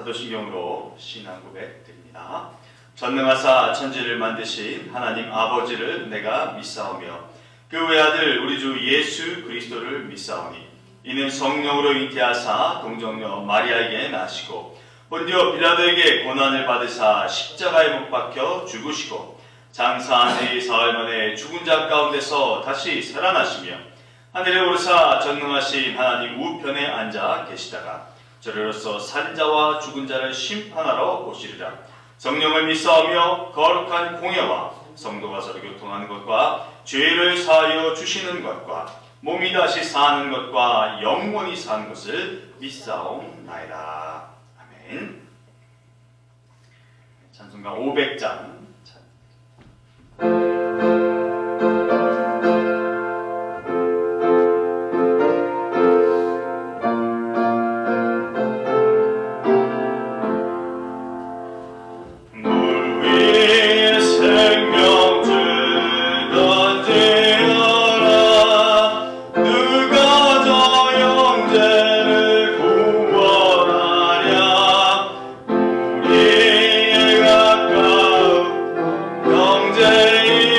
사도신경으로 신앙 고백 드립니다. 전능하사 천지를 만드신 하나님 아버지를 내가 믿사오며 그 외아들 우리 주 예수 그리스도를 믿사오니 이는 성령으로 잉태하사 동정녀 마리아에게 나시고 본디오 빌라도에게 고난을 받으사 십자가에 못 박혀 죽으시고 장사한 뒤 사흘 만에 죽은 자 가운데서 다시 살아나시며 하늘에 오르사 전능하신 하나님 우편에 앉아 계시다가 저리로서 살인자와 죽은 자를 심판하러 오시리라. 성령을 믿사오며 거룩한 공예와 성도가 서로 교통하는 것과 죄를 사하여 주시는 것과 몸이 다시 사는 것과 영원히 사는 것을 믿사옵나이다. 아멘. 찬송가 500장 영제의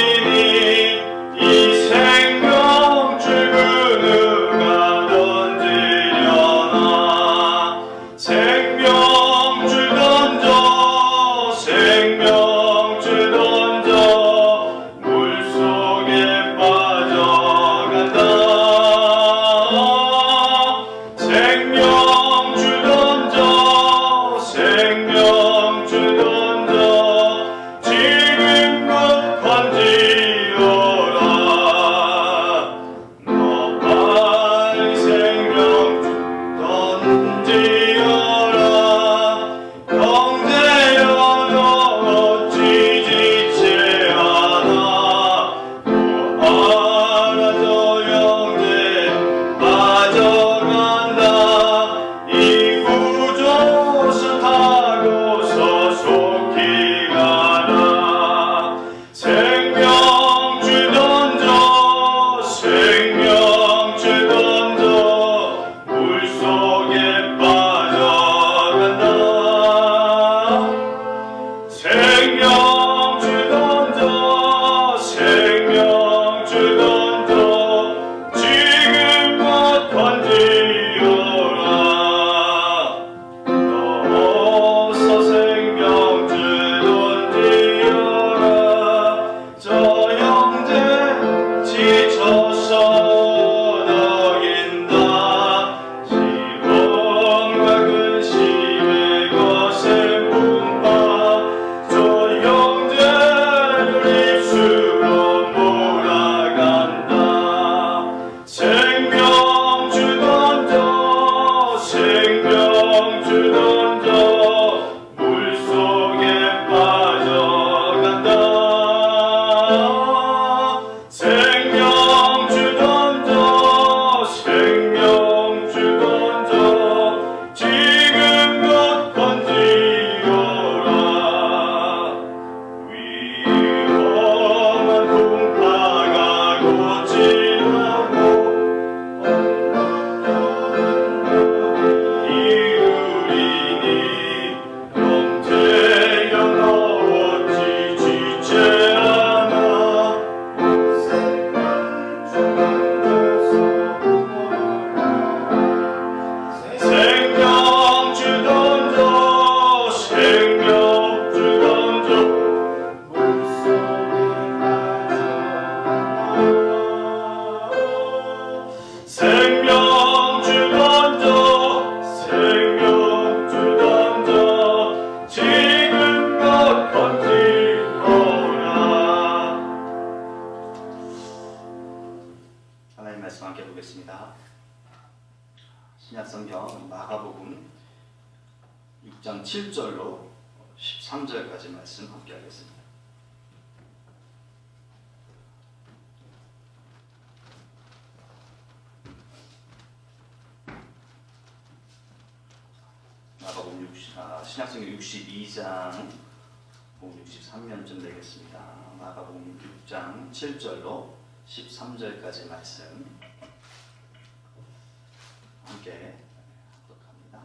신약성경 마가복음 6장 7절로 13절까지 말씀 함께 하겠습니다. 마가복음 신약성경 62장 63면쯤 되겠습니다. 마가복음 6장 7절로 13절까지 말씀 함께 합독합니다.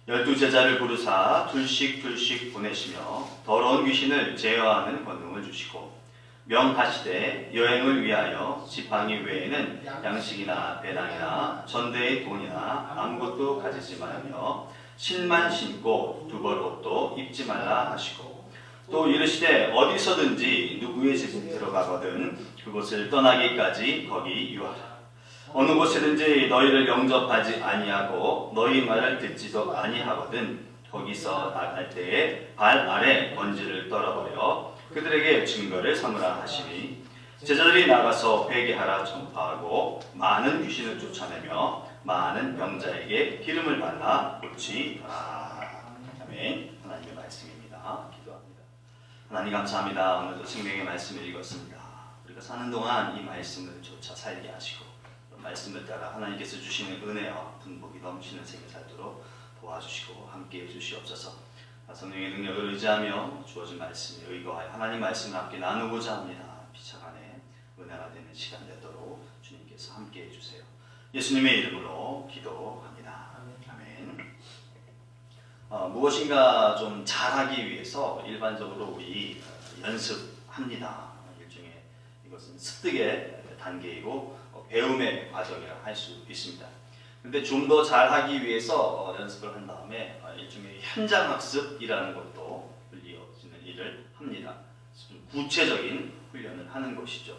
12제자를 부르사 둘씩 보내시며 더러운 귀신을 제어하는 권능을 주시고 명하시되 여행을 위하여 지팡이 외에는 양식이나 배낭이나 전대의 돈이나 아무것도 가지지 말며 신만 신고 두벌 옷도 입지 말라 하시고 또 이르시되 어디서든지 누구의 집에 들어가거든 그곳을 떠나기까지 거기 유하라. 어느 곳이든지 너희를 영접하지 아니하고 너희 말을 듣지도 아니하거든 거기서 나갈 때에 발 아래 번지를 떨어버려 그들에게 증거를 삼으라 하시니 제자들이 나가서 회개하라 전파하고 많은 귀신을 쫓아내며 많은 병자에게 기름을 발라 고치더라. 아멘. 하나님의 말씀입니다. 기도합니다. 하나님 감사합니다. 오늘도 생명의 말씀을 읽었습니다. 우리가 사는 동안 이 말씀을 쫓아 살게 하시고 말씀을 따라 하나님께서 주시는 은혜와 분복이 넘치는 생애 살도록 도와주시고 함께해 주시옵소서. 성령의 능력을 의지하며 주어진 말씀에 의거하여 하나님 말씀을 함께 나누고자 합니다. 비차간에 은혜가 되는 시간 되도록 주님께서 함께해 주세요. 예수님의 이름으로 기도합니다. 아멘. 무엇인가 좀 잘하기 위해서 일반적으로 우리 연습합니다. 일종의 이것은 습득의 단계이고 배움의 과정이라 할 수 있습니다. 근데 좀 더 잘하기 위해서 연습을 한 다음에 일종의 현장학습이라는 것도 이어지는 일을 합니다. 좀 구체적인 훈련을 하는 것이죠.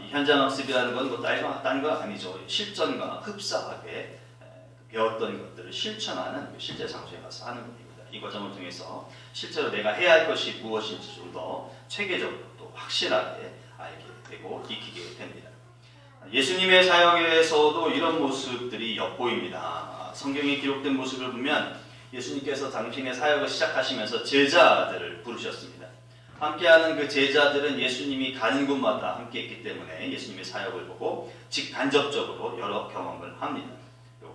이 현장학습이라는 건 뭐 다른 거 아니죠. 실전과 흡사하게 배웠던 것들을 실천하는 실제 장소에 가서 하는 겁니다. 이 과정을 통해서 실제로 내가 해야 할 것이 무엇인지 좀 더 체계적으로 또 확실하게 알게 되고 익히게 됩니다. 예수님의 사역에서도 이런 모습들이 엿보입니다. 성경에 기록된 모습을 보면 예수님께서 당신의 사역을 시작하시면서 제자들을 부르셨습니다. 함께하는 그 제자들은 예수님이 가는 곳마다 함께했기 때문에 예수님의 사역을 보고 직간접적으로 여러 경험을 합니다.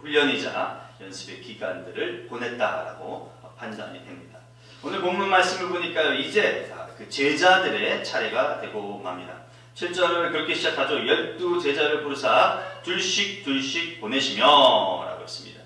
훈련이자 연습의 기간들을 보냈다라고 판단이 됩니다. 오늘 본문 말씀을 보니까 이제 그 제자들의 차례가 되고 맙니다. 7절을 그렇게 시작하죠. 12제자를 부르사 둘씩 보내시며 라고 했습니다.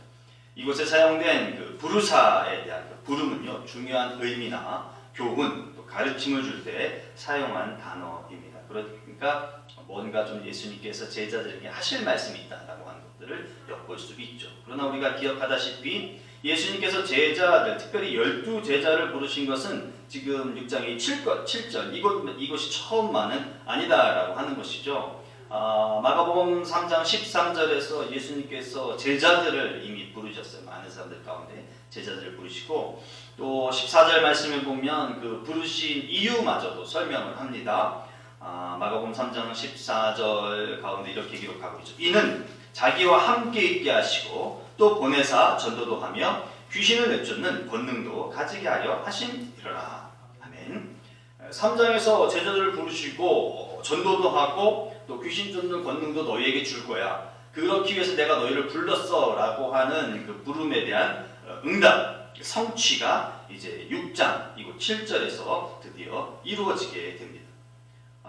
이곳에 사용된 그 부르사에 대한 그 부름은요, 중요한 의미나 교훈, 또 가르침을 줄 때 사용한 단어입니다. 그러니까 뭔가 좀 예수님께서 제자들에게 하실 말씀이 있다라고 하는 것들을 엿볼 수 있죠. 그러나 우리가 기억하다시피 예수님께서 제자들, 특별히 12제자를 부르신 것은 지금 6장의 7절 이것이 처음만은 아니다라고 하는 것이죠. 마가복음 3장 13절에서 예수님께서 제자들을 이미 부르셨어요. 많은 사람들 가운데 제자들을 부르시고 또 14절 말씀을 보면 그 부르신 이유마저도 설명을 합니다. 마가복음 3장 14절 가운데 이렇게 기록하고 있죠. 이는 자기와 함께 있게 하시고 또 보내사 전도도 하며 귀신을 내쫓는 권능도 가지게 하려 하심이로라. 아멘. 3장에서 제자들을 부르시고 전도도 하고 또 귀신 쫓는 권능도 너희에게 줄 거야. 그렇기 위해서 내가 너희를 불렀어 라고 하는 그 부름에 대한 응답, 성취가 이제 6장 이곳 7절에서 드디어 이루어지게 됩니다.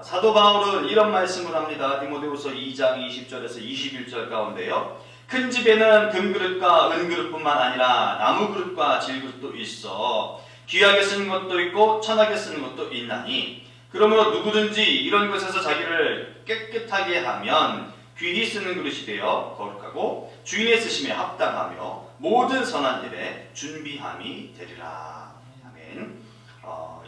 사도 바울은 이런 말씀을 합니다. 디모데후서 2장 20절에서 21절 가운데요. 큰 집에는 금그릇과 은그릇뿐만 아니라 나무그릇과 질그릇도 있어 귀하게 쓰는 것도 있고 천하게 쓰는 것도 있나니 그러므로 누구든지 이런 것에서 자기를 깨끗하게 하면 귀히 쓰는 그릇이 되어 거룩하고 주인의 쓰심에 합당하며 모든 선한 일에 준비함이 되리라. 아멘.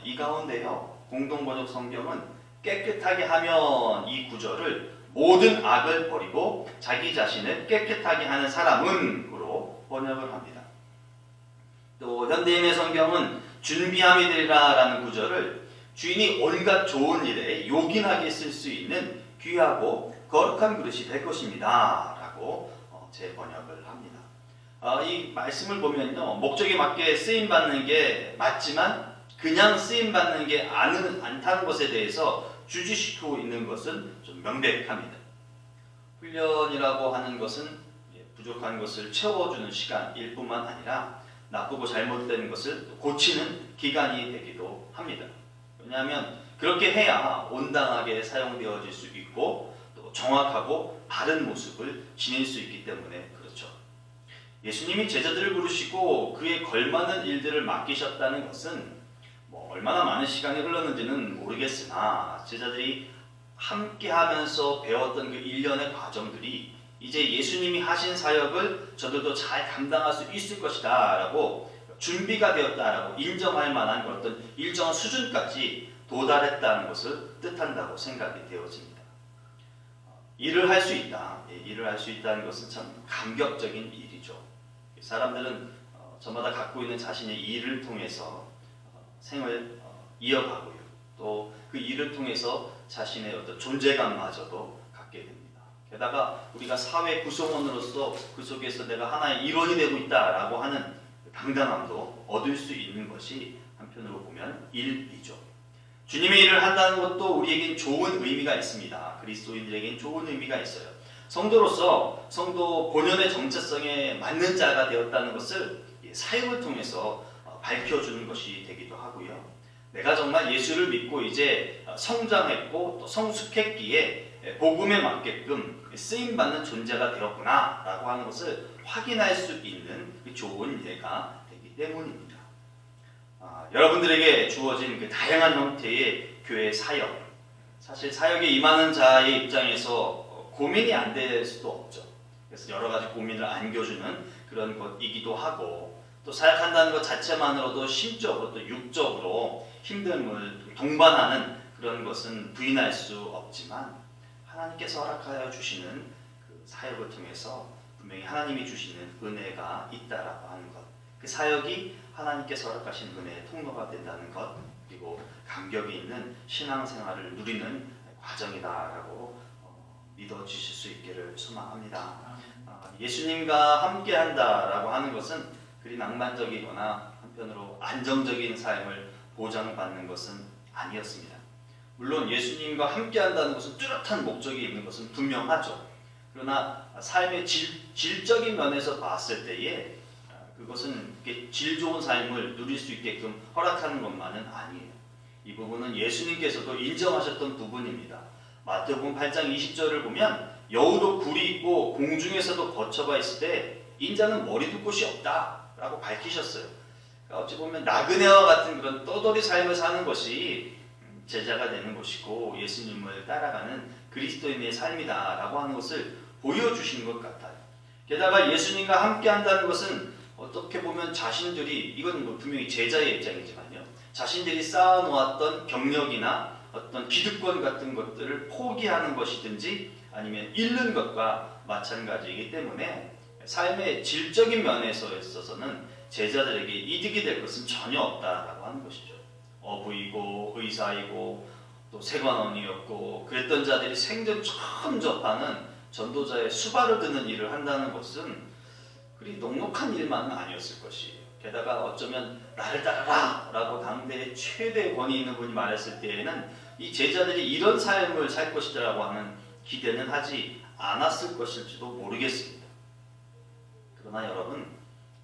이 가운데요 공동번역 성경은 깨끗하게 하면 이 구절을 모든 악을 버리고 자기 자신을 깨끗하게 하는 사람은으로 번역을 합니다. 또 현대인의 성경은 준비함이 되리라 라는 구절을 주인이 온갖 좋은 일에 요긴하게 쓸 수 있는 귀하고 거룩한 그릇이 될 것입니다 라고 재번역을 합니다. 이 말씀을 보면요, 목적에 맞게 쓰임 받는 게 맞지만 그냥 쓰임 받는 게 않다는 것에 대해서 주지시키고 있는 것은 좀 명백합니다. 훈련이라고 하는 것은 부족한 것을 채워주는 시간일 뿐만 아니라 나쁘고 잘못된 것을 고치는 기간이 되기도 합니다. 왜냐하면 그렇게 해야 온당하게 사용되어질 수 있고 또 정확하고 바른 모습을 지닐 수 있기 때문에 그렇죠. 예수님이 제자들을 부르시고 그에 걸맞는 일들을 맡기셨다는 것은 얼마나 많은 시간이 흘렀는지는 모르겠으나 제자들이 함께 하면서 배웠던 그 일련의 과정들이 이제 예수님이 하신 사역을 저들도 잘 감당할 수 있을 것이다 라고 준비가 되었다라고 인정할 만한 어떤 일정한 수준까지 도달했다는 것을 뜻한다고 생각이 되어집니다. 일을 할 수 있다. 일을 할 수 있다는 것은 참 감격적인 일이죠. 사람들은 저마다 갖고 있는 자신의 일을 통해서 생을 이어가고요. 또 그 일을 통해서 자신의 어떤 존재감마저도 갖게 됩니다. 게다가 우리가 사회 구성원으로서 그 속에서 내가 하나의 일원이 되고 있다라고 하는 당당함도 얻을 수 있는 것이 한편으로 보면 일이죠. 주님의 일을 한다는 것도 우리에겐 좋은 의미가 있습니다. 그리스도인들에겐 좋은 의미가 있어요. 성도로서 성도 본연의 정체성에 맞는 자가 되었다는 것을 사역을 통해서 밝혀주는 것이 되기도 하고요. 내가 정말 예수를 믿고 이제 성장했고 또 성숙했기에 복음에 맞게끔 쓰임받는 존재가 되었구나 라고 하는 것을 확인할 수 있는 좋은 예가 되기 때문입니다. 여러분들에게 주어진 그 다양한 형태의 교회 사역, 사실 사역에 임하는 자의 입장에서 고민이 안 될 수도 없죠. 그래서 여러 가지 고민을 안겨주는 그런 것이기도 하고 또 사역한다는 것 자체만으로도 심적으로 또 육적으로 힘듦을 동반하는 그런 것은 부인할 수 없지만 하나님께서 허락하여 주시는 그 사역을 통해서 분명히 하나님이 주시는 은혜가 있다라고 하는 것, 그 사역이 하나님께서 허락하신 은혜의 통로가 된다는 것, 그리고 감격이 있는 신앙생활을 누리는 과정이다라고 믿어주실 수 있기를 소망합니다. 예수님과 함께한다라고 하는 것은 그리 낭만적이거나 한편으로 안정적인 삶을 보장받는 것은 아니었습니다. 물론 예수님과 함께한다는 것은 뚜렷한 목적이 있는 것은 분명하죠. 그러나 삶의 질적인 면에서 봤을 때에 그것은 질 좋은 삶을 누릴 수 있게끔 허락하는 것만은 아니에요. 이 부분은 예수님께서도 인정하셨던 부분입니다. 마태복음 8장 20절을 보면 여우도 굴이 있고 공중에서도 거처가 있을 때 인자는 머리 둘 곳이 없다라고 밝히셨어요. 그러니까 어찌 보면 나그네와 같은 그런 떠돌이 삶을 사는 것이 제자가 되는 것이고 예수님을 따라가는 그리스도인의 삶이다라고 하는 것을 보여주신 것 같아요. 게다가 예수님과 함께한다는 것은 어떻게 보면 자신들이, 이건 분명히 제자의 입장이지만요, 자신들이 쌓아놓았던 경력이나 어떤 기득권 같은 것들을 포기하는 것이든지 아니면 잃는 것과 마찬가지이기 때문에 삶의 질적인 면에서 있어서는 제자들에게 이득이 될 것은 전혀 없다라고 하는 것이죠. 어부이고 의사이고 또 세관원이었고 그랬던 자들이 생전 처음 접하는 전도자의 수발을 드는 일을 한다는 것은 그리 녹록한 일만은 아니었을 것이에요. 게다가 어쩌면 나를 따라라 라고 당대의 최대 권위 있는 분이 말했을 때에는 이 제자들이 이런 삶을 살 것이라고 하는 기대는 하지 않았을 것일지도 모르겠습니다. 그러나 여러분,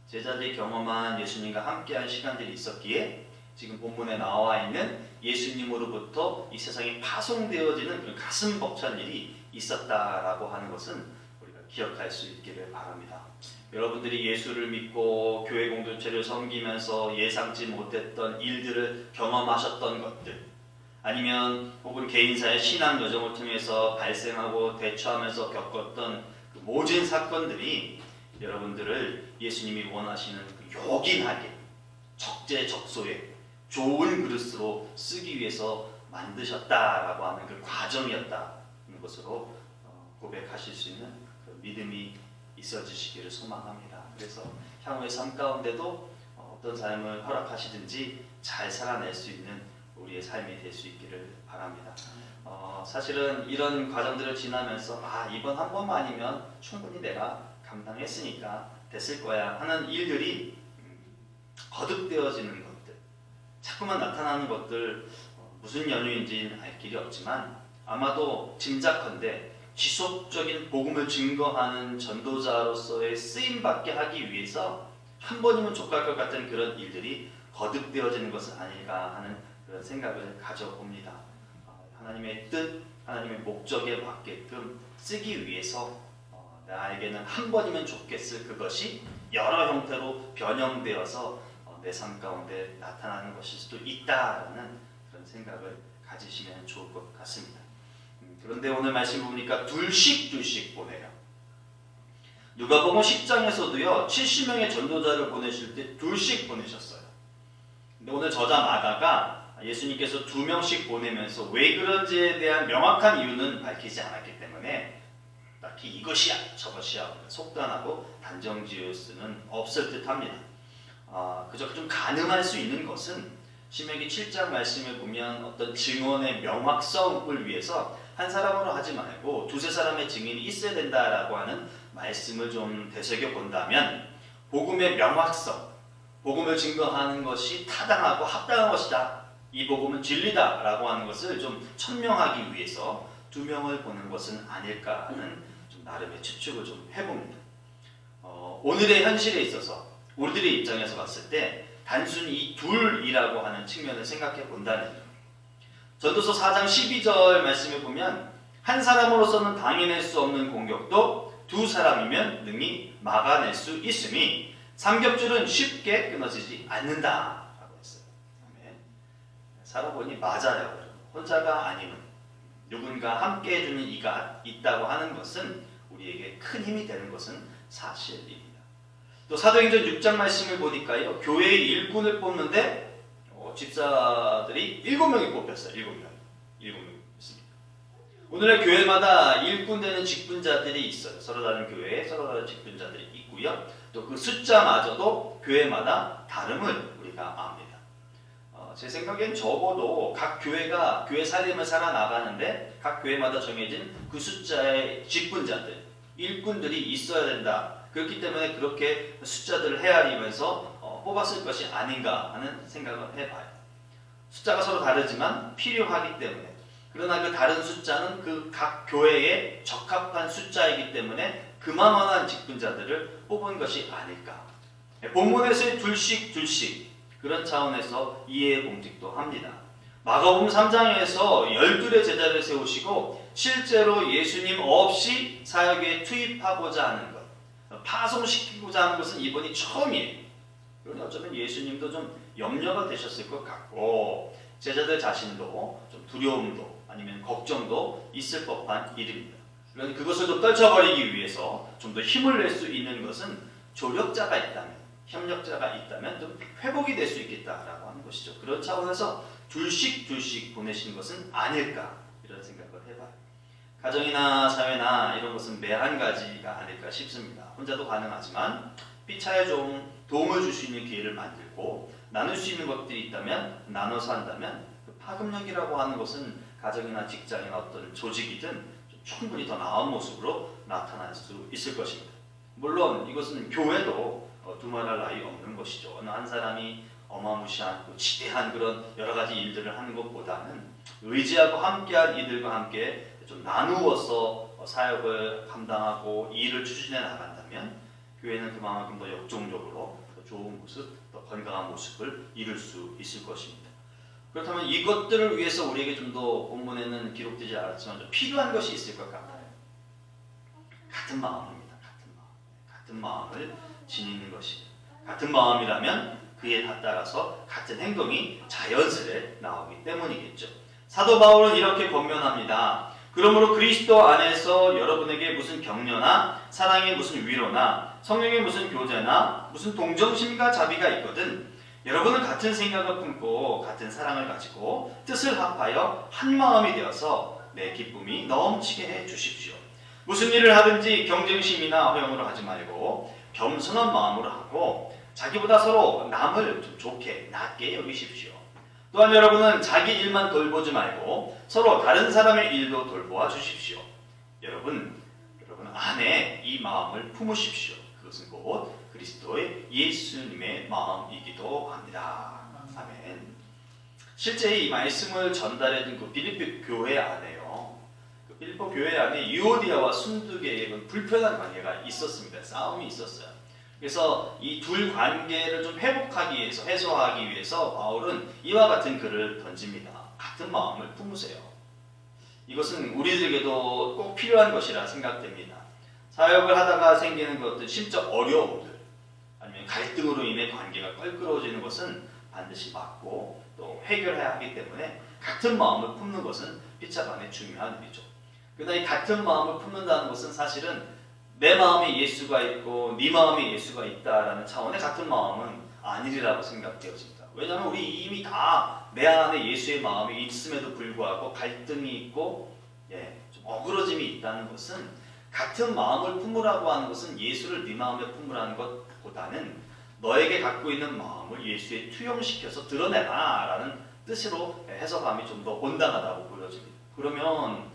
제자들이 경험한 예수님과 함께한 시간들이 있었기에 지금 본문에 나와 있는 예수님으로부터 이 세상에 파송되어지는 그런 가슴 벅찬 일이 있었다라고 하는 것은 우리가 기억할 수 있기를 바랍니다. 여러분들이 예수를 믿고 교회 공동체를 섬기면서 예상치 못했던 일들을 경험하셨던 것들, 아니면 혹은 개인사의 신앙 여정을 통해서 발생하고 대처하면서 겪었던 그 모진 사건들이 여러분들을 예수님이 원하시는 그 요긴하게 적재적소에 좋은 그릇으로 쓰기 위해서 만드셨다라고 하는 그 과정이었다는 것으로 고백하실 수 있는 그 믿음이 있어지시기를 소망합니다. 그래서 향후의 삶 가운데도 어떤 삶을 허락하시든지 잘 살아낼 수 있는 우리의 삶이 될 수 있기를 바랍니다. 사실은 이런 과정들을 지나면서 이번 한 번만이면 충분히 내가 감당했으니까 됐을 거야 하는 일들이 거듭되어지는 것들, 자꾸만 나타나는 것들, 무슨 연유인지는 알 길이 없지만 아마도 짐작컨대 지속적인 복음을 증거하는 전도자로서의 쓰임받게 하기 위해서 한 번이면 족할 것 같은 그런 일들이 거듭되어지는 것은 아닐까 하는 그런 생각을 가져봅니다. 하나님의 뜻, 하나님의 목적에 맞게끔 쓰기 위해서 나에게는 한 번이면 좋겠을 그것이 여러 형태로 변형되어서 내 삶 가운데 나타나는 것일 수도 있다라는 그런 생각을 가지시면 좋을 것 같습니다. 그런데 오늘 말씀 보니까 둘씩 보내요. 누가복음 10장에서도요 70명의 전도자를 보내실 때 둘씩 보내셨어요. 근데 오늘 저자 마가가 예수님께서 2명씩 보내면서 왜 그런지에 대한 명확한 이유는 밝히지 않았기 때문에 딱히 이것이야 저것이야 속단하고 단정지을 수는 없을 듯합니다. 그저 좀 가늠할 수 있는 것은 신명기 7장 말씀을 보면 어떤 증언의 명확성을 위해서 한 사람으로 하지 말고 두세 사람의 증인이 있어야 된다라고 하는 말씀을 좀 되새겨 본다면 복음의 명확성, 복음을 증거하는 것이 타당하고 합당한 것이다. 이 복음은 진리다라고 하는 것을 좀 천명하기 위해서 2명을 보는 것은 아닐까 하는 좀 나름의 추측을 좀 해봅니다. 오늘의 현실에 있어서 우리들의 입장에서 봤을 때 단순히 이 둘이라고 하는 측면을 생각해 본다면요. 전도서 4장 12절 말씀을 보면 한 사람으로서는 당해낼 수 없는 공격도 두 사람이면 능히 막아낼 수 있으니 삼겹줄은 쉽게 끊어지지 않는다라고 했어요. 살아보니 맞아요. 혼자가 아니면 누군가 함께 해주는 이가 있다고 하는 것은 우리에게 큰 힘이 되는 것은 사실입니다. 또 사도행전 6장 말씀을 보니까요. 교회의 일꾼을 뽑는데 집사들이 7명이 뽑혔어요. 7명 있습니다. 오늘의 교회마다 일꾼 되는 직분자들이 있어요. 서로 다른 교회에 서로 다른 직분자들이 있고요. 또 그 숫자마저도 교회마다 다름을 우리가 압니다. 제 생각엔 적어도 각 교회가 교회 살림을 살아나가는데 각 교회마다 정해진 그 숫자의 직분자들, 일꾼들이 있어야 된다. 그렇기 때문에 그렇게 숫자들을 헤아리면서 뽑았을 것이 아닌가 하는 생각을 해봐요. 숫자가 서로 다르지만 필요하기 때문에, 그러나 그 다른 숫자는 그 각 교회에 적합한 숫자이기 때문에 그만한 직분자들을 뽑은 것이 아닐까. 본문에서의 둘씩 그런 차원에서 이해의 공직도 합니다. 마가복음 3장에서 12의 제자를 세우시고 실제로 예수님 없이 사역에 투입하고자 하는 것, 파송시키고자 하는 것은 이번이 처음이에요. 그러니 어쩌면 예수님도 좀 염려가 되셨을 것 같고 제자들 자신도 좀 두려움도 아니면 걱정도 있을 법한 일입니다. 그러니 그것을 좀 떨쳐버리기 위해서 좀 더 힘을 낼 수 있는 것은 조력자가 있다면, 협력자가 있다면 좀 회복이 될 수 있겠다라고 하는 것이죠. 그런 차원에서 둘씩 보내신 것은 아닐까 이런 생각을 해봐요. 가정이나 사회나 이런 것은 매 한 가지가 아닐까 싶습니다. 혼자도 가능하지만 피차에 좀 도움을 줄 수 있는 기회를 만들고 나눌 수 있는 것들이 있다면 나눠서 한다면 그 파급력이라고 하는 것은 가정이나 직장이나 어떤 조직이든 충분히 더 나은 모습으로 나타날 수 있을 것입니다. 물론 이것은 교회도 두말할 나위 없는 것이죠. 어느 한 사람이 어마무시한 지대한 그런 여러 가지 일들을 하는 것보다는 의지하고 함께한 이들과 함께 좀 나누어서 사역을 감당하고 일을 추진해 나간다면 교회는 그만큼 더 역동적으로 더 좋은 모습, 더 건강한 모습을 이룰 수 있을 것입니다. 그렇다면 이것들을 위해서 우리에게 좀 더 본문에는 기록되지 않았지만 좀 필요한 것이 있을 것 같아요. 같은 마음입니다. 같은 마음을 지니는 것이. 같은 마음이라면 그에 따라서 같은 행동이 자연스레 나오기 때문이겠죠. 사도 바울은 이렇게 권면합니다. 그러므로 그리스도 안에서 여러분에게 무슨 격려나 사랑의 무슨 위로나 성령의 무슨 교제나 무슨 동정심과 자비가 있거든 여러분은 같은 생각을 품고 같은 사랑을 가지고 뜻을 합하여 한 마음이 되어서 내 기쁨이 넘치게 해 주십시오. 무슨 일을 하든지 경쟁심이나 허영으로 하지 말고 겸손한 마음으로 하고 자기보다 서로 남을 좀 좋게 낮게 여기십시오. 또한 여러분은 자기 일만 돌보지 말고 서로 다른 사람의 일도 돌보아 주십시오. 여러분 안에 이 마음을 품으십시오. 그것은 곧 그리스도의 예수님의 마음이기도 합니다. 아멘. 실제 이 말씀을 전달해준 그 빌립보 교회 안에요. 그 빌립보 교회 안에 유오디아와 순두계의 불편한 관계가 있었습니다. 싸움이 있었어요. 그래서 이 둘 관계를 좀 회복하기 위해서, 해소하기 위해서 바울은 이와 같은 글을 던집니다. 같은 마음을 품으세요. 이것은 우리들에게도 꼭 필요한 것이라 생각됩니다. 사역을 하다가 생기는 것들, 심적 어려움들, 아니면 갈등으로 인해 관계가 껄끄러워지는 것은 반드시 막고 또 해결해야 하기 때문에 같은 마음을 품는 것은 피차 간의 중요한 일이죠. 그러나 이 같은 마음을 품는다는 것은 사실은 내 마음에 예수가 있고 네 마음에 예수가 있다라는 차원의 같은 마음은 아니리라고 생각되어집니다. 왜냐하면 우리 이미 다 내 안에 예수의 마음이 있음에도 불구하고 갈등이 있고 좀 어그러짐이 있다는 것은, 같은 마음을 품으라고 하는 것은 예수를 네 마음에 품으라는 것보다는 너에게 갖고 있는 마음을 예수에 투영시켜서 드러내라 라는 뜻으로 해석함이 좀 더 온당하다고 보여집니다. 그러면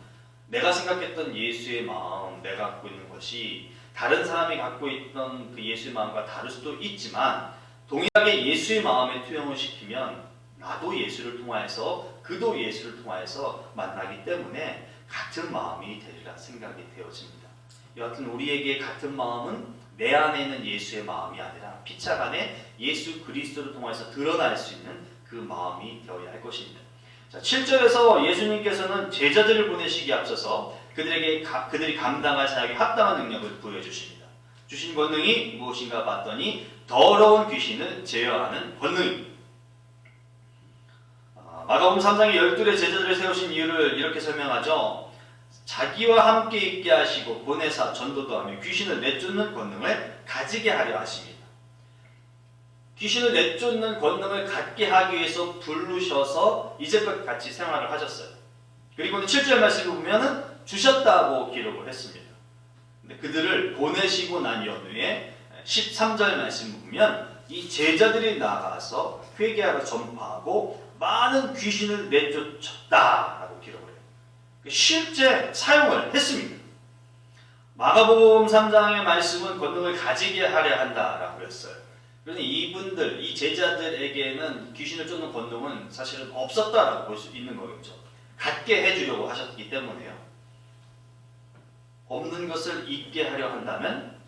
내가 생각했던 예수의 마음, 내가 갖고 있는 것이 다른 사람이 갖고 있던 그 예수의 마음과 다를 수도 있지만 동일하게 예수의 마음에 투영을 시키면 나도 예수를 통하여서 그도 예수를 통하여서 만나기 때문에 같은 마음이 되리라 생각이 되어집니다. 여하튼 우리에게 같은 마음은 내 안에 있는 예수의 마음이 아니라 피차 간에 예수 그리스도를 통해서 드러날 수 있는 그 마음이 되어야 할 것입니다. 자, 7절에서 예수님께서는 제자들을 보내시기에 앞서서 그들이 감당할 사역에 합당한 능력을 부여주십니다. 주신 권능이 무엇인가 봤더니 더러운 귀신을 제어하는 권능입니다. 마가복음 3장에 12의 제자들을 세우신 이유를 이렇게 설명하죠. 자기와 함께 있게 하시고 보내사 전도도 하며 귀신을 내쫓는 권능을 가지게 하려 하십니다. 귀신을 내쫓는 권능을 갖게 하기 위해서 부르셔서 이제껏 같이 생활을 하셨어요. 그리고 7절 말씀을 보면 주셨다고 기록을 했습니다. 근데 그들을 보내시고 난 연후에 13절 말씀을 보면 이 제자들이 나가서 회개하러 전파하고 많은 귀신을 내쫓았다라고 기록을 해요. 실제 사용을 했습니다. 마가복음 3장의 말씀은 권능을 가지게 하려 한다라고 했어요. 그러니 이분들, 이 제자들에게는 귀신을 쫓는 권능은 사실은 없었다라고 볼 수 있는 거겠죠. 갖게 해주려고 하셨기 때문에요. 없는 것을 있게 하려 한다면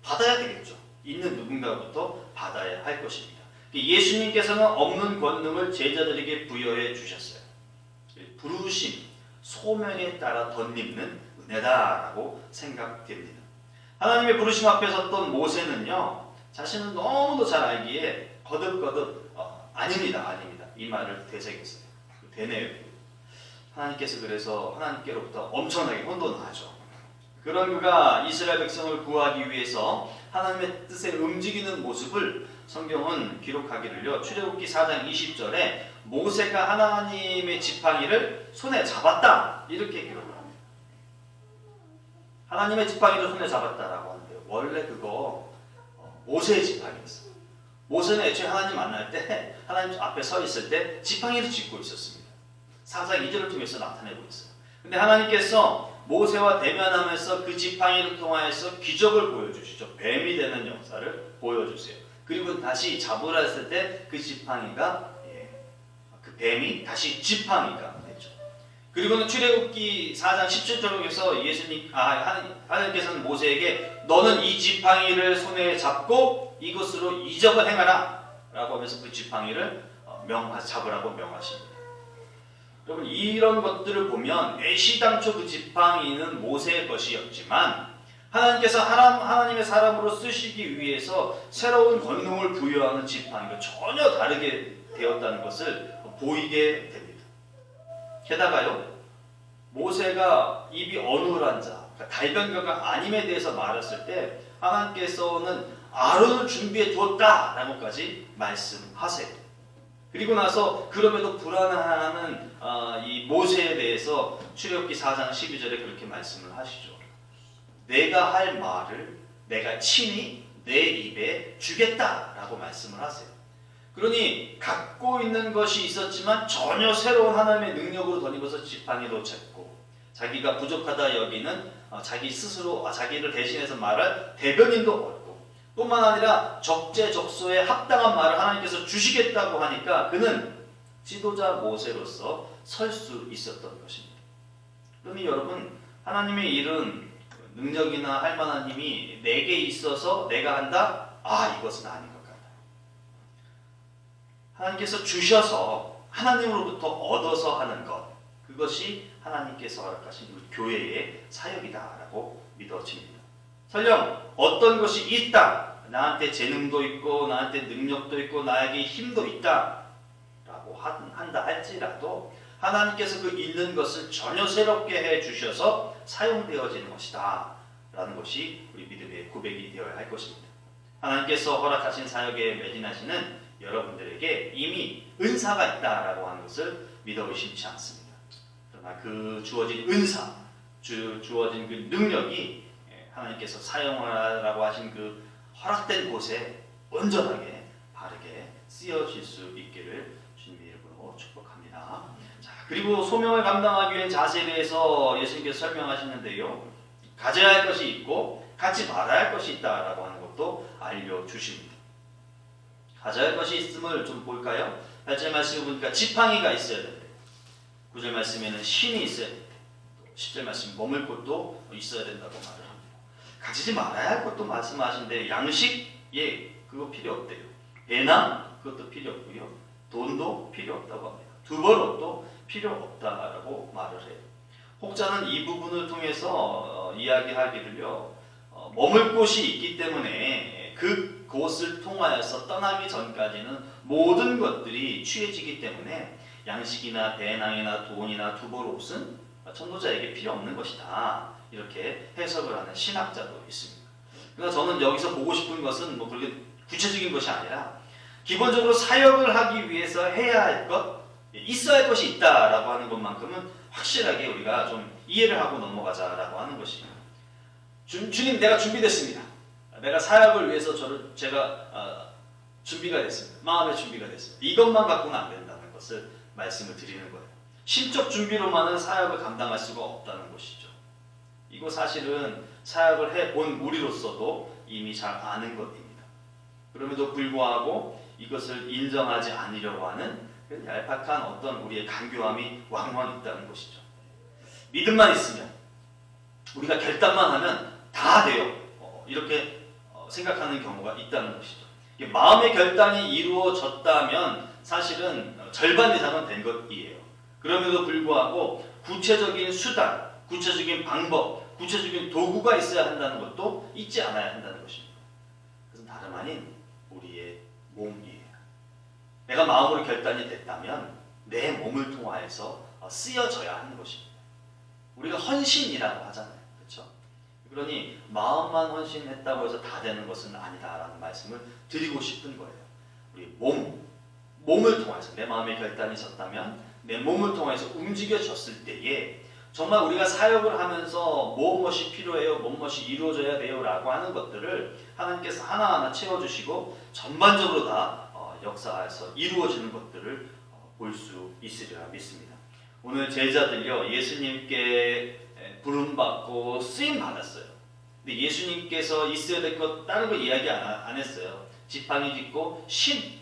받아야 되겠죠. 있는 누군가부터 받아야 할 것입니다. 예수님께서는 없는 권능을 제자들에게 부여해 주셨어요. 부르심, 소명에 따라 덧입는 은혜다라고 생각됩니다. 하나님의 부르심 앞에 섰던 모세는요, 자신은 너무도 잘 알기에 거듭거듭 아닙니다. 이 말을 되새겼어요. 되네요. 하나님께서 그래서 하나님께로부터 엄청나게 혼돈하죠. 그런 그가 이스라엘 백성을 구하기 위해서 하나님의 뜻에 움직이는 모습을 성경은 기록하기를요. 출애굽기 4장 20절에 모세가 하나님의 지팡이를 손에 잡았다 이렇게 기록을 합니다. 하나님의 지팡이를 손에 잡았다라고 하는데요. 원래 그거 모세의 지팡이였어요. 모세는 애초에 하나님 만날 때 하나님 앞에 서 있을 때 지팡이를 짚고 있었습니다. 4장 2절을 통해서 나타내고 있어요. 근데 하나님께서 모세와 대면하면서 그 지팡이를 통하여서 기적을 보여주시죠. 뱀이 되는 역사를 보여주세요. 그리고 다시 잡으라 했을 때 그 지팡이가 그 뱀이 다시 지팡이가 됐죠. 그리고는 출애굽기 4장 17절에서 하나님께서는 모세에게 너는 이 지팡이를 손에 잡고 이것으로 이적을 행하라 라고 하면서 그 지팡이를 잡으라고 명하십니다. 여러분, 이런 것들을 보면 애시당초 그 지팡이는 모세의 것이었지만 하나님께서 하나님의 사람으로 쓰시기 위해서 새로운 권능을 부여하는 지팡이가 전혀 다르게 되었다는 것을 보이게 됩니다. 게다가요, 모세가 입이 어눌한 자, 달변가가 아님에 대해서 말했을 때 하나님께서는 아론을 준비해 두었다라고까지 말씀하세요. 그리고 나서 그럼에도 불안해하는 이 모세에 대해서 출애굽기 4장 12절에 그렇게 말씀을 하시죠. 내가 할 말을 내가 친히 내 입에 주겠다라고 말씀을 하세요. 그러니 갖고 있는 것이 있었지만 전혀 새로운 하나님의 능력으로 덧입어서 지팡이로 잡고 자기가 부족하다 여기는 자기 스스로 자기를 대신해서 말할 대변인도 얻고 뿐만 아니라 적재적소에 합당한 말을 하나님께서 주시겠다고 하니까 그는 지도자 모세로서 설 수 있었던 것입니다. 그러니 여러분, 하나님의 일은 능력이나 할 만한 힘이 내게 있어서 내가 한다? 이것은 아닌 것 같아요. 하나님께서 주셔서 하나님으로부터 얻어서 하는 것, 그것이 하나님께서 허락하신 우리 교회의 사역이다라고 믿어집니다. 설령 어떤 것이 있다, 나한테 재능도 있고 나한테 능력도 있고 나에게 힘도 있다 라고 한다 할지라도 하나님께서 그 있는 것을 전혀 새롭게 해주셔서 사용되어지는 것이다 라는 것이 우리 믿음의 고백이 되어야 할 것입니다. 하나님께서 허락하신 사역에 매진하시는 여러분들에게 이미 은사가 있다라고 하는 것을 믿어 의심치 않습니다. 그러나 그 주어진 은사, 주어진 그 능력이 하나님께서 사용하라고 하신 그 허락된 곳에 온전하게 바르게 쓰여질 수 있기를 주님의 이름으로 축복합니다. 자, 그리고 소명을 감당하기 위한 자세에 대해서 예수님께서 설명하시는데요. 가져야 할 것이 있고 갖지 말아야 할 것이 있다라고 하는 것도 알려주십니다. 가져야 할 것이 있음을 좀 볼까요? 8절 말씀을 보니까 지팡이가 있어야 된대. 9절 말씀에는 신이 있어야 된대. 10절 말씀 머물 곳도 있어야 된다고 말을 합니다. 가지지 말아야 할 것도 말씀하신데 양식? 그거 필요 없대요. 배낭? 그것도 필요 없고요. 돈도 필요 없다고 합니다. 두벌옷도 필요 없다라고 말을 해요. 혹자는 이 부분을 통해서 이야기하기를요. 머물 곳이 있기 때문에 그 곳을 통하여서 떠나기 전까지는 모든 것들이 취해지기 때문에 양식이나 배낭이나 돈이나 두벌옷은 전도자에게 필요 없는 것이다. 이렇게 해석을 하는 신학자도 있습니다. 그러나 저는 여기서 보고 싶은 것은 뭐 그렇게 구체적인 것이 아니라 기본적으로 사역을 하기 위해서 해야 할 것, 있어야 할 것이 있다라고 하는 것만큼은 확실하게 우리가 좀 이해를 하고 넘어가자라고 하는 것입니다. 주님, 내가 준비됐습니다. 내가 사역을 위해서 제가 준비가 됐습니다. 마음의 준비가 됐습니다. 이것만 갖고는 안 된다는 것을 말씀을 드리는 거예요. 신적 준비로만은 사역을 감당할 수가 없다는 것이죠. 이거 사실은 사역을 해본 우리로서도 이미 잘 아는 것입니다. 그럼에도 불구하고 이것을 인정하지 않으려고 하는 얄팍한 어떤 우리의 간교함이 왕왕 있다는 것이죠. 믿음만 있으면, 우리가 결단만 하면 다 돼요. 이렇게 생각하는 경우가 있다는 것이죠. 마음의 결단이 이루어졌다면 사실은 절반 이상은 된 것이에요. 그럼에도 불구하고 구체적인 수단, 구체적인 방법, 구체적인 도구가 있어야 한다는 것도 잊지 않아야 한다는 것입니다. 그것은 다름 아닌 우리의 몸이에요. 내가 마음으로 결단이 됐다면 내 몸을 통하여서 쓰여져야 하는 것입니다. 우리가 헌신이라고 하잖아요. 그렇죠? 그러니 마음만 헌신했다고 해서 다 되는 것은 아니다라는 말씀을 드리고 싶은 거예요. 우리 몸을 통해서 내 마음의 결단이 섰다면 내 몸을 통해서 움직여졌을 때에 정말 우리가 사역을 하면서 무엇이 필요해요, 무엇이 이루어져야 돼요 라고 하는 것들을 하나님께서 하나하나 채워주시고 전반적으로 다 역사에서 이루어지는 것들을 볼 수 있으리라 믿습니다. 오늘 제자들요, 예수님께 부름받고 쓰임받았어요. 근데 예수님께서 있어야 될 것 다른 거 이야기 안 했어요. 지팡이 짚고 신.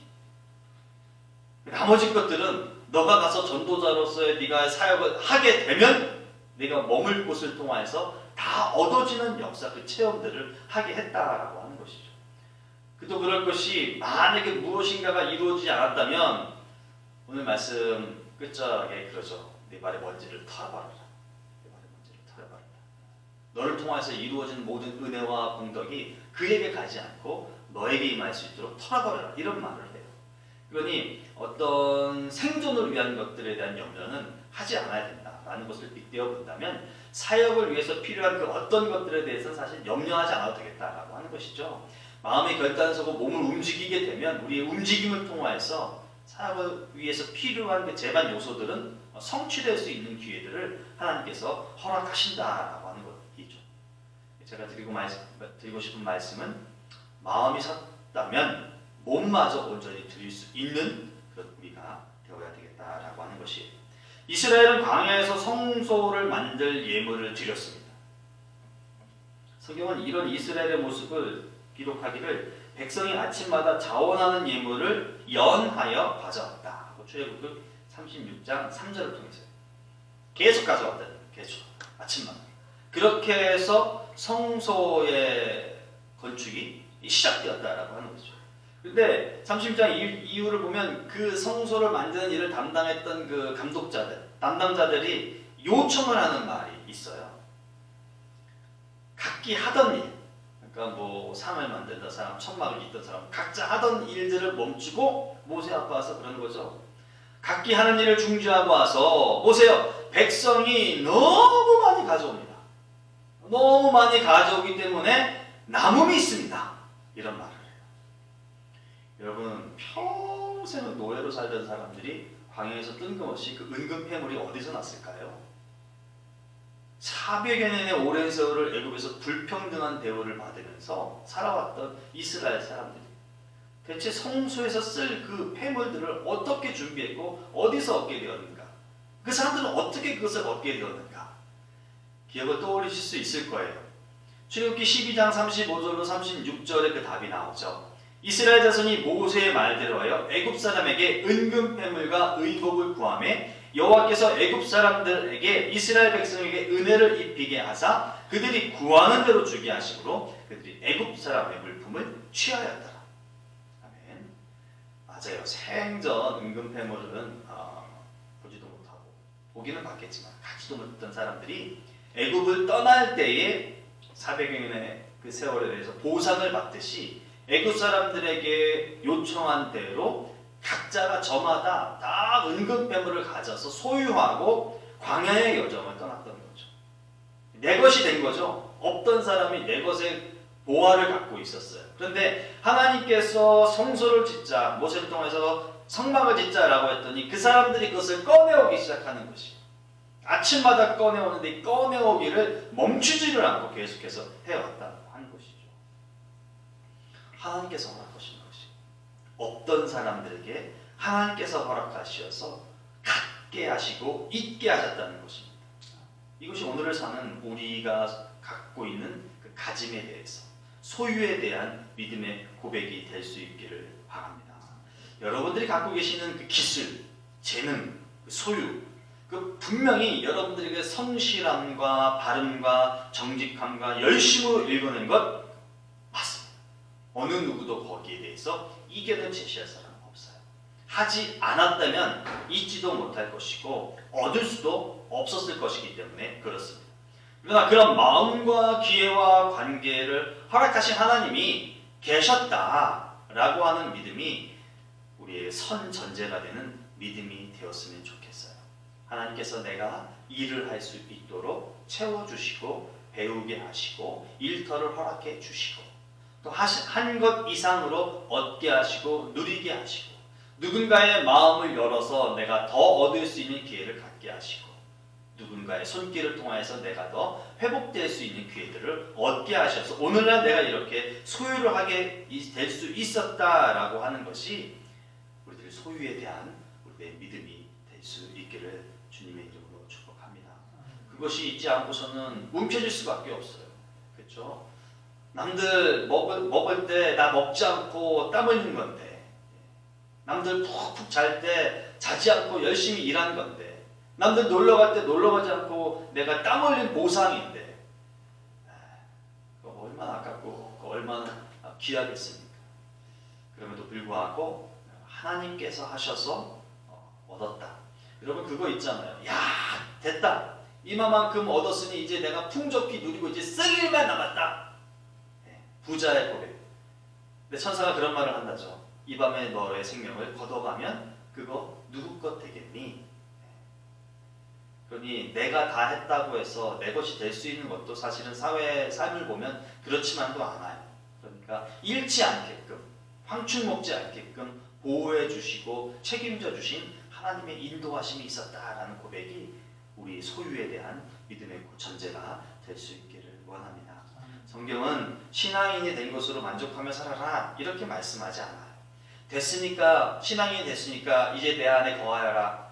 나머지 것들은 너가 가서 전도자로서의 네가 사역을 하게 되면 네가 머물 곳을 통해서 다 얻어지는 역사, 그 체험들을 하게 했다라고 하는 것이죠. 또 그럴 것이 만약에 무엇인가가 이루어지지 않았다면 오늘 말씀 끝자락에 그러죠. 내 발의 먼지를 털어버려라. 내 발의 먼지를 털어버려라. 너를 통해서 이루어진 모든 은혜와 공덕이 그에게 가지 않고 너에게 임할 수 있도록 털어버려라. 이런 말을 해요. 그러니 어떤 생존을 위한 것들에 대한 염려는 하지 않아야 된다라는 것을 빗대어 본다면 사역을 위해서 필요한 그 어떤 것들에 대해서는 사실 염려하지 않아도 되겠다라고 하는 것이죠. 마음의 결단서고 몸을 움직이게 되면 우리의 움직임을 통해서 사역을 위해서 필요한 그 제반 요소들은 성취될 수 있는 기회들을 하나님께서 허락하신다라고 하는 것이죠. 제가 드리고 싶은 말씀은 마음이 섰다면 몸마저 온전히 드릴 수 있는 그런 우리가 되어야 되겠다라고 하는 것이에요. 이스라엘은 광야에서 성소를 만들 예물을 드렸습니다. 성경은 이런 이스라엘의 모습을 기록하기를 백성이 아침마다 자원하는 예물을 연하여 가져왔다. 출애굽기 36장 3절을 통해서 계속 가져왔다. 계속 아침마다. 그렇게 해서 성소의 건축이 시작되었다라고 하는 거죠. 근데 30장 이후를 보면 그 성소를 만드는 일을 담당했던 그 감독자들, 담당자들이 요청을 하는 말이 있어요. 각기 하던 일, 그러니까 뭐 상을 만들던 사람, 천막을 잇던 사람, 각자 하던 일들을 멈추고 모세 앞에 와서 그러는 거죠. 각기 하는 일을 중지하고 와서 보세요. 백성이 너무 많이 가져옵니다. 너무 많이 가져오기 때문에 남음이 있습니다. 이런 말을 해요. 여러분, 평생 노예로 살던 사람들이 광야에서 뜬금없이 그 은근 폐물이 어디서 났을까요? 400여 년의 오랜 세월을 애굽에서 불평등한 대우를 받으면서 살아왔던 이스라엘 사람들이 대체 성소에서 쓸 그 폐물들을 어떻게 준비했고 어디서 얻게 되었는가? 그 사람들은 어떻게 그것을 얻게 되었는가? 기억을 떠올리실 수 있을 거예요. 출애굽기 12장 35절로 36절에 그 답이 나오죠. 이스라엘 자손이 모세의 말대로 하여 애굽 사람에게 은금 폐물과 의복을 구하매 여호와께서 애굽 사람들에게 이스라엘 백성에게 은혜를 입히게 하사 그들이 구하는 대로 주게 하심으로 그들이 애굽 사람의 물품을 취하였더라. 아멘. 맞아요. 생전 은금 폐물은 보지도 못하고 보기는 봤겠지만 가지도 못했던 사람들이 애굽을 떠날 때에 400여 년의 그 세월에 대해서 보상을 받듯이 애굽 사람들에게 요청한 대로 각자가 저마다 다 은근 폐물을 가져서 소유하고 광야의 여정을 떠났던 거죠. 내 것이 된 거죠. 없던 사람이 내 것의 보화를 갖고 있었어요. 그런데 하나님께서 성소를 짓자, 모세를 통해서 성막을 짓자라고 했더니 그 사람들이 그것을 꺼내오기 시작하는 것이 아침마다 꺼내오는데 꺼내오기를 멈추지를 않고 계속해서 해왔다고 하는 것이죠. 하나님께서 허락하신 것이 없던 사람들에게 하나님께서 허락하셔서 갖게 하시고 있게 하셨다는 것입니다. 이것이 오늘을 사는 우리가 갖고 있는 그 가짐에 대해서 소유에 대한 믿음의 고백이 될 수 있기를 바랍니다. 여러분들이 갖고 계시는 그 기술, 재능, 그 소유, 그 분명히 여러분들에게 성실함과 바름과 정직함과 열심으로 읽어낸 것 맞습니다. 어느 누구도 거기에 대해서 이견을 제시할 사람은 없어요. 하지 않았다면 잊지도 못할 것이고 얻을 수도 없었을 것이기 때문에 그렇습니다. 그러나 그런 마음과 기회와 관계를 허락하신 하나님이 계셨다라고 하는 믿음이 우리의 선전제가 되는 믿음이 되었으면 좋겠어요. 하나님께서 내가 일을 할 수 있도록 채워주시고 배우게 하시고 일터를 허락해 주시고 또 한 것 이상으로 얻게 하시고 누리게 하시고 누군가의 마음을 열어서 내가 더 얻을 수 있는 기회를 갖게 하시고 누군가의 손길을 통해서 내가 더 회복될 수 있는 기회들을 얻게 하셔서 오늘날 내가 이렇게 소유를 하게 될 수 있었다라고 하는 것이 우리들 소유에 대한 우리의 믿음이 될 수 있기를 주님의 이름으로 축복합니다. 그것이 있지 않고서는 움켜질 수밖에 없어요. 그렇죠? 남들 먹을 때 나 먹지 않고 땀 흘린 건데 남들 푹푹 잘 때 자지 않고 열심히 일한 건데 남들 놀러 갈 때 놀러 가지 않고 내가 땀 흘린 보상인데 그거 얼마나 아깝고 그거 얼마나 귀하겠습니까? 그럼에도 불구하고 하나님께서 하셔서 얻었다. 여러분 그거 있잖아요. 야 됐다. 이만큼 얻었으니 이제 내가 풍족히 누리고 이제 쓸 일만 남았다. 부자의 고백. 근데 천사가 그런 말을 한다죠. 이 밤에 너의 생명을 걷어가면 그거 누구 것 되겠니? 그러니 내가 다 했다고 해서 내 것이 될 수 있는 것도 사실은 사회의 삶을 보면 그렇지만도 않아요. 그러니까 잃지 않게끔 황충 먹지 않게끔 보호해 주시고 책임져 주신 하나님의 인도하심이 있었다라는 고백이 우리 소유에 대한 믿음의 전제가 될 수 있기를 원합니다. 성경은 신앙인이 된 것으로 만족하며 살아라 이렇게 말씀하지 않아요. 됐으니까 신앙인이 됐으니까 이제 내 안에 거하여라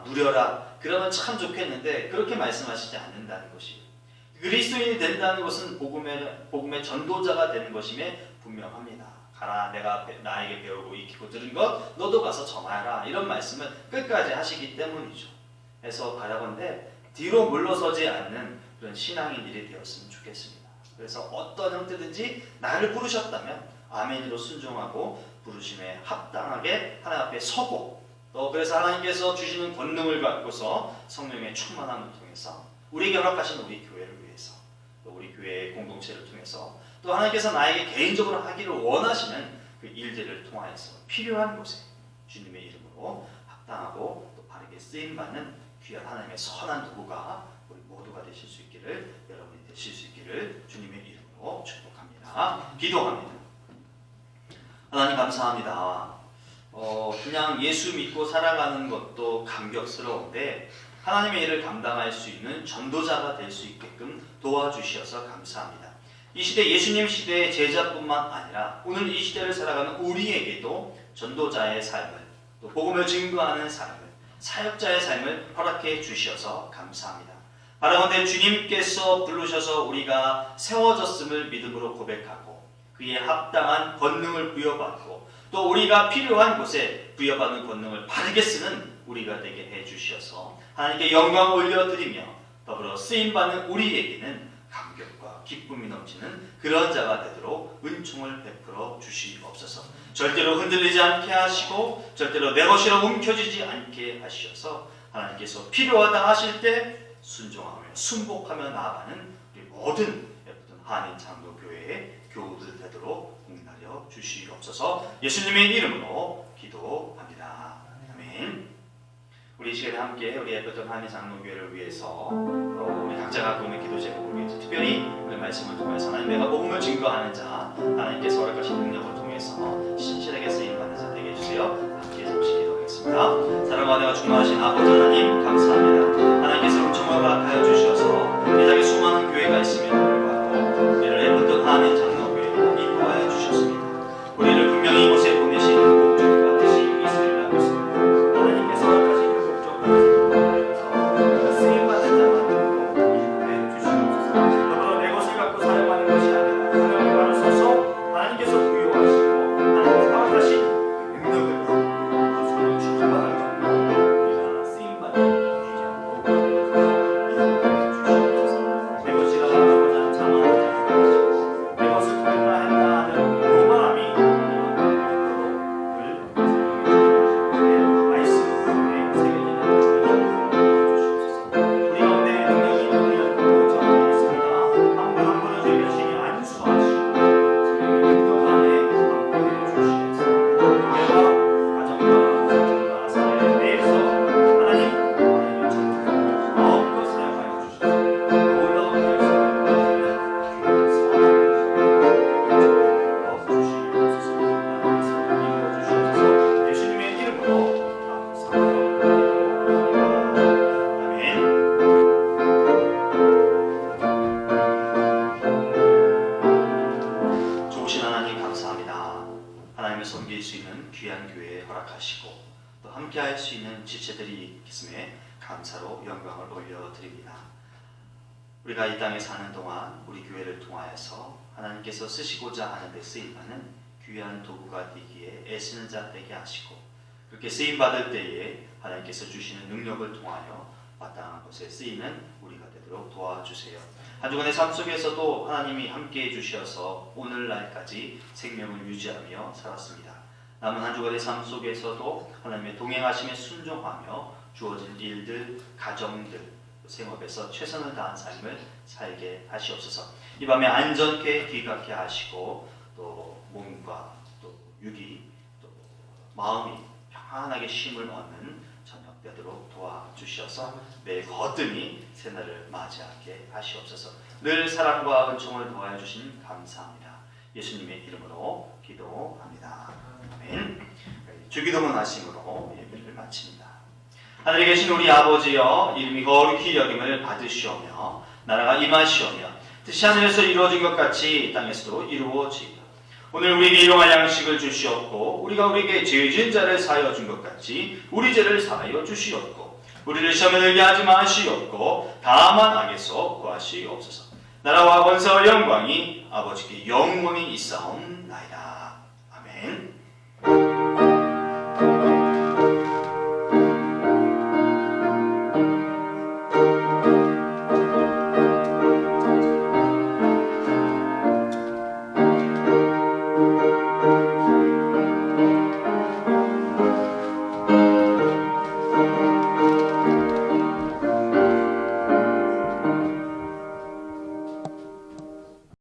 누려라 그러면 참 좋겠는데 그렇게 말씀하시지 않는다는 것이 그리스도인이 된다는 것은 복음의 전도자가 되는 것이며 분명합니다. 가라, 내가 나에게 배우고 익히고 들은 것 너도 가서 전하라. 이런 말씀을 끝까지 하시기 때문이죠. 그래서 바라건대 뒤로 물러서지 않는 그런 신앙인들이 되었으면 좋겠습니다. 그래서 어떤 형태든지 나를 부르셨다면 아멘으로 순종하고 부르심에 합당하게 하나님 앞에 서고, 또 그래서 하나님께서 주시는 권능을 갖고서 성령의 충만함을 통해서 우리에게 허락하신 우리 교회를 위해서, 또 우리 교회의 공동체를 통해서, 또 하나님께서 나에게 개인적으로 하기를 원하시는 그 일들을 통하여서 필요한 곳에 주님의 이름으로 합당하고 또 바르게 쓰임받는 귀한 하나님의 선한 도구가 우리 모두가 되실 수 있기를, 여러분이 되실 수 있기를 주님의 이름으로 축복합니다. 기도합니다. 하나님 감사합니다. 그냥 예수 믿고 살아가는 것도 감격스러운데 하나님의 일을 감당할 수 있는 전도자가 될 수 있게끔 도와주셔서 감사합니다. 이 시대, 예수님 시대의 제자뿐만 아니라 오늘 이 시대를 살아가는 우리에게도 전도자의 삶을, 또 복음을 증거하는 삶을, 사역자의 삶을 허락해 주셔서 감사합니다. 바라건대 주님께서 부르셔서 우리가 세워졌음을 믿음으로 고백하고 그에 합당한 권능을 부여받고 또 우리가 필요한 곳에 부여받는 권능을 바르게 쓰는 우리가 되게 해주셔서 하나님께 영광 올려드리며 더불어 쓰임받는 우리에게는 감격과 기쁨이 넘치는 그런 자가 되도록 은총을 베풀어 주시옵소서. 절대로 흔들리지 않게 하시고 절대로 내 것이라 움켜쥐지 않게 하셔서 하나님께서 필요하다 하실 때 순종하며 순복하며 나아가는 우리 모든 예쁜 한인 장로교회의 교우들 되도록 공달여 주시옵소서. 예수님의 이름으로 기도합니다. 아멘. 우리 이 시간에 함께 우리 예쁜 한인 장로교회를 위해서 우리 각자 갖고 있는 기도 제목을 위해서 특별히 오늘 말씀을 통해서 하나님 내가 복음을 증거하는 자, 하나님께서 허락하신 능력을 통해서 신실하게 쓰임받는 자 되게 해주세요. 함께 잠시 기도하겠습니다. 사랑과 내가 중요하신 아버지 하나님 감사합니다. 하나님께서 은총을 허락하여 주셔서 이 땅에 수많은 교회가 있음에도 불구하고 우리를 예쁜 한인 장로교회로 인도하여 주셨습니다. 우리를 분명히 이곳에 보내신 목적과 뜻이 있으리라고 했습니다. 하나님께서 허락하신 그 목적과 뜻을 쓰임받는 자가 되고 인도해 주시옵소서. 더불어 내 것을 갖고 사용하는 것이 아니라 하나님의 말을 써서 하나님께서 부여하시고 하나님께서 허락하신 그 능력을 성령 충만할 정도로 우리가 쓰임받는 함께할 수 있는 지체들이 있음에 감사로 영광을 올려드립니다. 우리가 이 땅에 사는 동안 우리 교회를 통하여서 하나님께서 쓰시고자 하는 데 쓰임받는 귀한 도구가 되기에 애쓰는 자 되게 하시고 그렇게 쓰임받을 때에 하나님께서 주시는 능력을 통하여 마땅한 곳에 쓰이는 우리가 되도록 도와주세요. 한 주간의 삶 속에서도 하나님이 함께해 주셔서 오늘날까지 생명을 유지하며 살았습니다. 남은 한 주간의 삶 속에서도 하나님의 동행하심에 순종하며 주어진 일들, 가정들, 생업에서 최선을 다한 삶을 살게 하시옵소서. 이 밤에 안전케 귀각케 하시고 또 몸과 또 육이 또 마음이 평안하게 쉼을 얻는 저녁 되도록 도와주셔서 매일 거뜬히 새날을 맞이하게 하시옵소서. 늘 사랑과 은총을 도와해 주신 감사합니다. 예수님의 이름으로 기도합니다. 아멘. 주기도문 하심으로 예배를 마칩니다. 하늘에 계신 우리 아버지여, 이름이 거룩히 여김을 받으시오며 나라가 임하시오며 뜻이 하늘에서 이루어진 것 같이 땅에서도 이루어지이다. 오늘 우리에게 일용할 양식을 주시옵고 우리가 우리에게 죄 지은 자를 사하여 준 것 같이 우리 죄를 사하여 주시옵고 우리를 시험에 들게 하지 마시옵고 다만 악에서 구하시옵소서. 나라와 권세와 영광이 아버지께 영원히 있사옵나이다. 나이다.